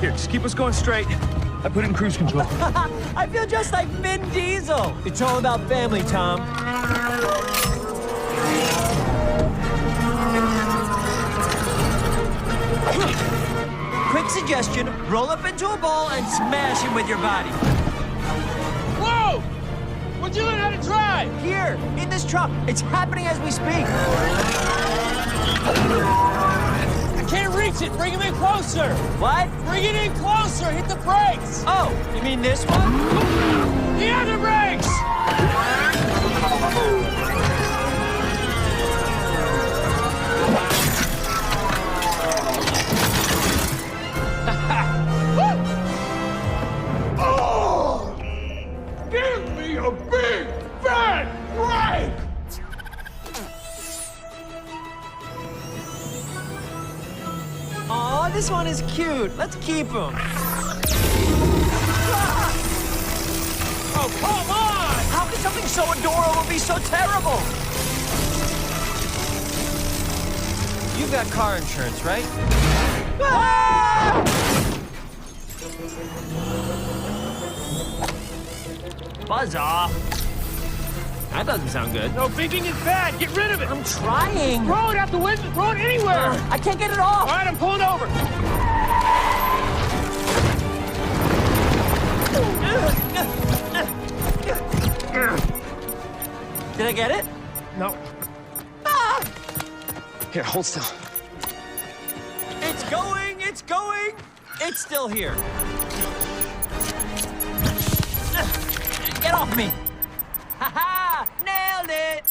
Here, just keep us going straight. I put it in cruise control. I feel just like Vin Diesel. It's all about family, Tom. Quick suggestion, roll up into a ball and smash him with your body. Whoa! Where'd you learn how to drive? Here, in this truck. It's happening as we speak. I can't reach it. Bring him in closer. What? Bring it in closer. Hit the brakes. Oh, you mean this one? The other brakes! Oh! Give me a big fat break! Aw, this one is cute. Let's keep him. Oh, come on! How can something so adorable be so terrible? You've got car insurance, right? Ah! Buzz off. That doesn't sound good. No, beeping is bad. Get rid of it. I'm trying. Throw it out the window. Throw it anywhere. I can't get it off. All right, I'm pulling over. Did I get it? No. Ah! Here, hold still. It's going, it's going. It's still here. Get off me. Ha-ha! Nailed it!